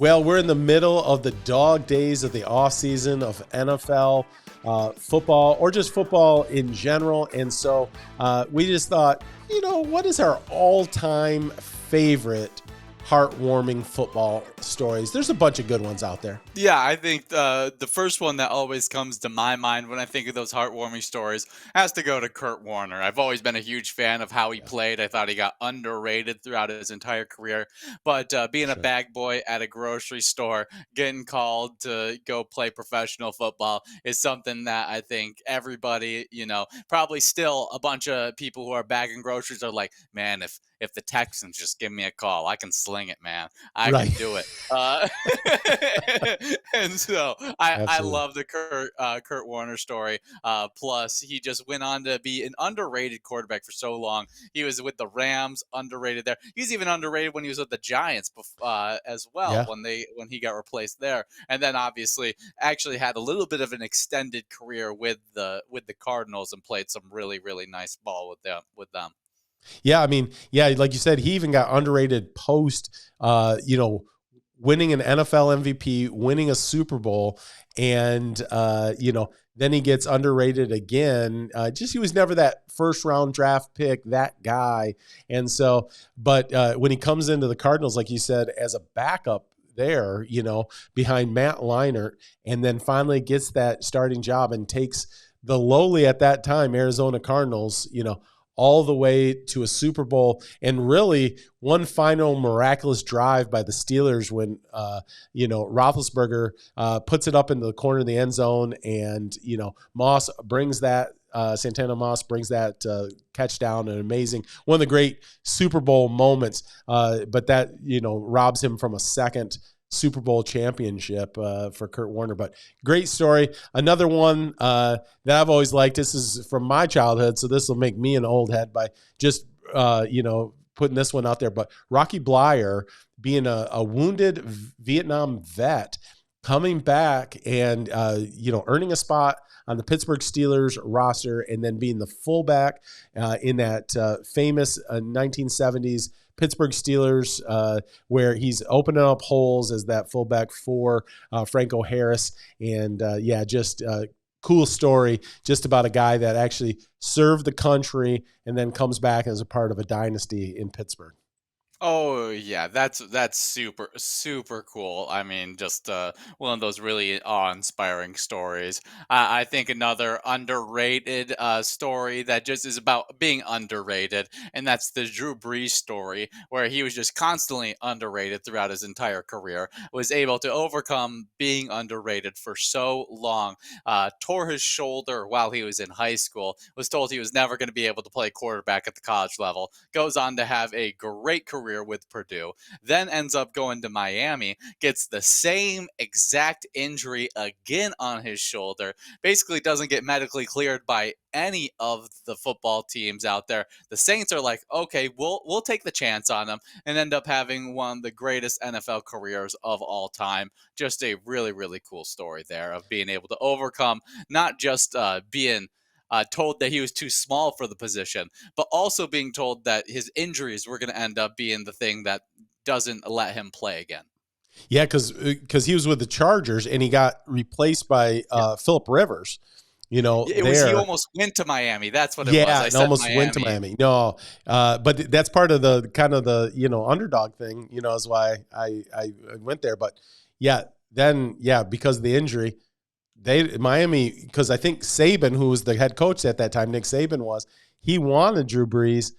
Well, we're in the middle of the dog days of the offseason of NFL football, or just football in general. And so we just thought, what is our all-time favorite heartwarming football stories? There's a bunch of good ones out there. Yeah, I think the first one that always comes to my mind when I think of those heartwarming stories has to go to Kurt Warner. I've always been a huge fan of how he played. I thought he got underrated throughout his entire career. But being a bag boy at a grocery store, getting called to go play professional football is something that I think everybody, probably still a bunch of people who are bagging groceries are like, man, if the Texans just give me a call, I can sling it, man. I can do it. And so I love the Kurt Warner story. Plus, he just went on to be an underrated quarterback for so long. He was with the Rams, underrated there. He's even underrated when he was with the Giants as well, when he got replaced there. And then obviously actually had a little bit of an extended career with the Cardinals and played some really, really nice ball with them. Yeah, like you said, he even got underrated post, winning an NFL MVP, winning a Super Bowl, and then he gets underrated again. He was never that first round draft pick, that guy. And so, but when he comes into the Cardinals, like you said, as a backup there, behind Matt Leinart, and then finally gets that starting job and takes the lowly at that time Arizona Cardinals, all the way to a Super Bowl, and really one final miraculous drive by the Steelers when, Roethlisberger puts it up into the corner of the end zone, and, Moss brings that, Santana Moss brings that catch down, an amazing, one of the great Super Bowl moments, but that, robs him from a second Super Bowl championship for Kurt Warner. But great story. Another one that I've always liked, this is from my childhood, so this will make me an old head by just, putting this one out there. But Rocky Bleier, being a wounded Vietnam vet, coming back and, earning a spot on the Pittsburgh Steelers roster, and then being the fullback in that famous 1970s Pittsburgh Steelers, where he's opening up holes as that fullback for Franco Harris. And just cool story just about a guy that actually served the country and then comes back as a part of a dynasty in Pittsburgh. Oh yeah, that's super super cool. I mean, just one of those really awe-inspiring stories. I think another underrated story that just is about being underrated, and that's the Drew Brees story, where he was just constantly underrated throughout his entire career. Was able to overcome being underrated for so long. Tore his shoulder while he was in high school. Was told he was never going to be able to play quarterback at the college level. Goes on to have a great career with Purdue, then ends up going to Miami, gets the same exact injury again on his shoulder, basically doesn't get medically cleared by any of the football teams out there. The Saints are like, okay, we'll take the chance on him, and end up having one of the greatest NFL careers of all time. Just a really, really cool story there of being able to overcome not just being told that he was too small for the position, but also being told that his injuries were going to end up being the thing that doesn't let him play again. Yeah, because he was with the Chargers and he got replaced by Phillip Rivers. He almost went to Miami. That's what it was. I almost went to Miami. No, but that's part of the kind of the underdog thing. Is why I went there. But because of the injury. Miami, because I think Saban, who was the head coach at that time, Nick Saban he wanted Drew Brees.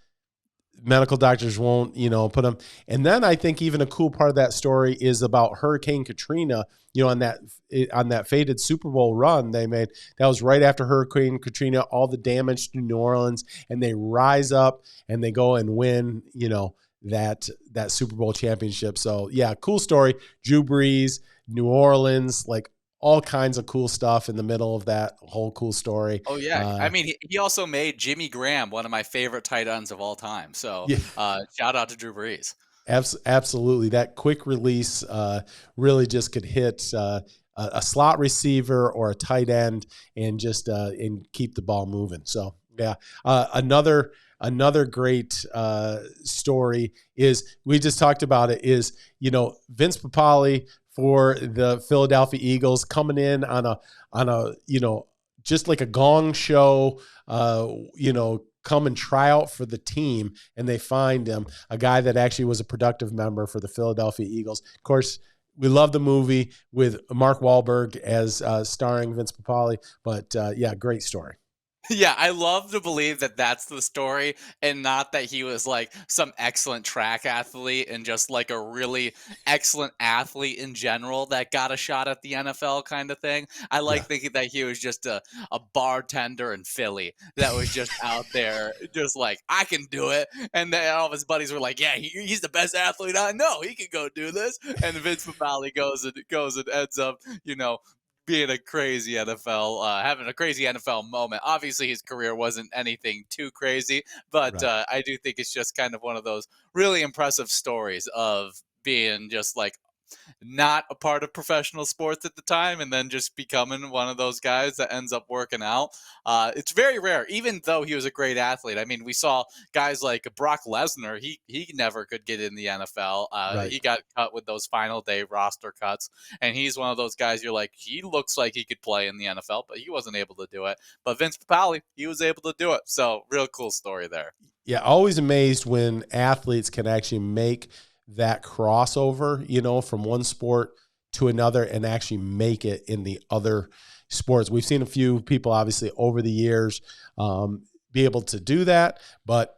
Medical doctors won't, put him. And then I think even a cool part of that story is about Hurricane Katrina, on that fated Super Bowl run they made. That was right after Hurricane Katrina, all the damage to New Orleans, and they rise up and they go and win, that Super Bowl championship. So yeah, cool story. Drew Brees, New Orleans, like all kinds of cool stuff in the middle of that whole cool story. Oh, yeah. He also made Jimmy Graham one of my favorite tight ends of all time. So shout out to Drew Brees. Absolutely. That quick release really just could hit a slot receiver or a tight end and just and keep the ball moving. So, yeah. Another another great story is, we just talked about it, is, Vince Papale for the Philadelphia Eagles coming in on a just like a gong show, come and try out for the team, and they find him, a guy that actually was a productive member for the Philadelphia Eagles. Of course, we love the movie with Mark Wahlberg as starring Vince Papale, but yeah, great story. Yeah, I love to believe that that's the story and not that he was like some excellent track athlete and just like a really excellent athlete in general that got a shot at the NFL kind of thing. I Yeah. like thinking that he was just a bartender in Philly that was just out there, just like, I can do it. And then all of his buddies were like, yeah, he's the best athlete I know. He can go do this. And Vince Papale goes and ends up, you know, being a crazy NFL, having a crazy NFL moment. Obviously, his career wasn't anything too crazy, but Right. I do think it's just kind of one of those really impressive stories of being just like not a part of professional sports at the time and then just becoming one of those guys that ends up working out. It's very rare, even though he was a great athlete. I mean, we saw guys like Brock Lesnar. He never could get in the NFL. Right. He got cut with those final day roster cuts, and he's one of those guys. You're like, he looks like he could play in the NFL, but he wasn't able to do it. But Vince Papale, he was able to do it. So real cool story there. Yeah, always amazed when athletes can actually make that crossover, from one sport to another and actually make it in the other sports. We've seen a few people, obviously, over the years be able to do that. But,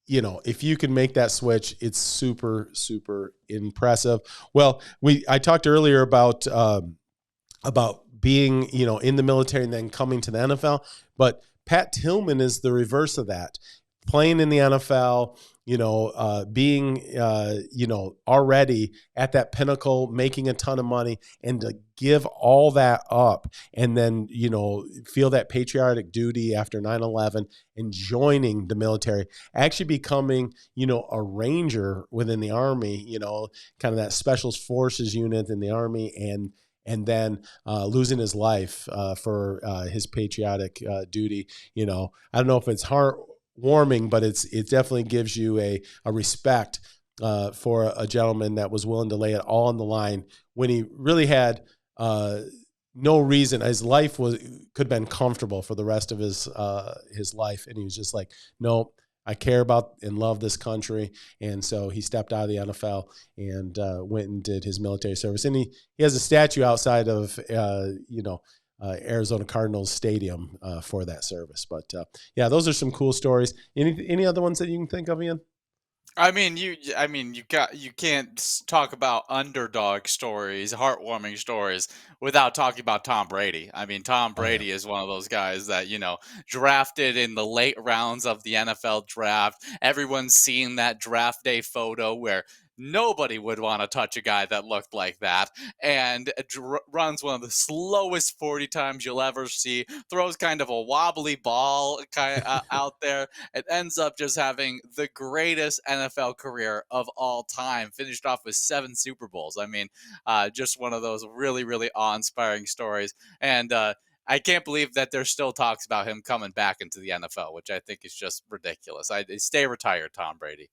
if you can make that switch, it's super, super impressive. Well, I talked earlier about being, in the military and then coming to the NFL. But Pat Tillman is the reverse of that. Playing in the NFL, being, already at that pinnacle, making a ton of money, and to give all that up and then, feel that patriotic duty after 9/11 and joining the military, actually becoming, a ranger within the Army, kind of that special forces unit in the Army, and then losing his life for his patriotic duty. I don't know if it's heartwarming, but it definitely gives you a respect for a gentleman that was willing to lay it all on the line when he really had no reason. His life could have been comfortable for the rest of his life, and he was just like, no, I care about and love this country. And so he stepped out of the NFL and went and did his military service. And he has a statue outside of, Arizona Cardinals Stadium for that service. But yeah, those are some cool stories. Any other ones that you can think of, Ian? You can't talk about underdog stories, heartwarming stories without talking about Tom Brady. I mean, Tom Oh yeah. Brady is one of those guys that, drafted in the late rounds of the NFL draft. Everyone's seen that draft day photo where nobody would want to touch a guy that looked like that, and runs one of the slowest 40 times you'll ever see, throws kind of a wobbly ball out there. It ends up just having the greatest NFL career of all time. Finished off with 7 Super Bowls. I mean, just one of those really, really awe-inspiring stories. And I can't believe that there's still talks about him coming back into the NFL, which I think is just ridiculous. I stay retired, Tom Brady.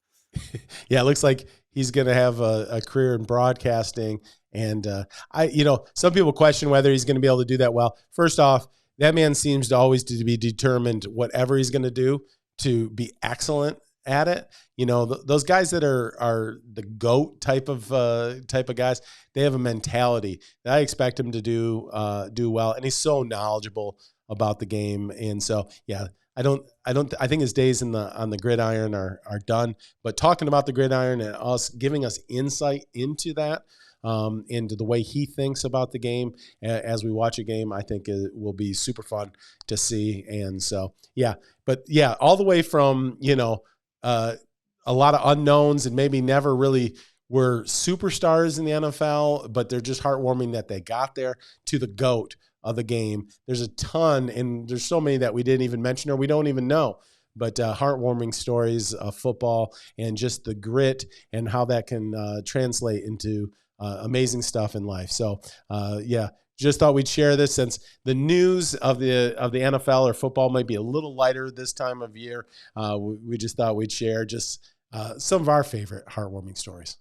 Yeah, it looks like he's going to have a career in broadcasting. And some people question whether he's going to be able to do that well. First off, that man seems to always to be determined whatever he's going to do to be excellent at it. Those guys that are the GOAT type of guys, they have a mentality that I expect him to do well. And he's so knowledgeable about the game. And so, yeah, I think his days on the gridiron are done, but talking about the gridiron and giving us insight into that, into the way he thinks about the game as we watch a game, I think it will be super fun to see. And so, yeah, but yeah, all the way from, a lot of unknowns and maybe never really were superstars in the NFL, but they're just heartwarming that they got there, to the GOAT of the game. There's a ton, and there's so many that we didn't even mention or we don't even know, but heartwarming stories of football and just the grit and how that can translate into amazing stuff in life. So yeah, just thought we'd share this since the news of the NFL or football might be a little lighter this time of year. We just thought we'd share just some of our favorite heartwarming stories.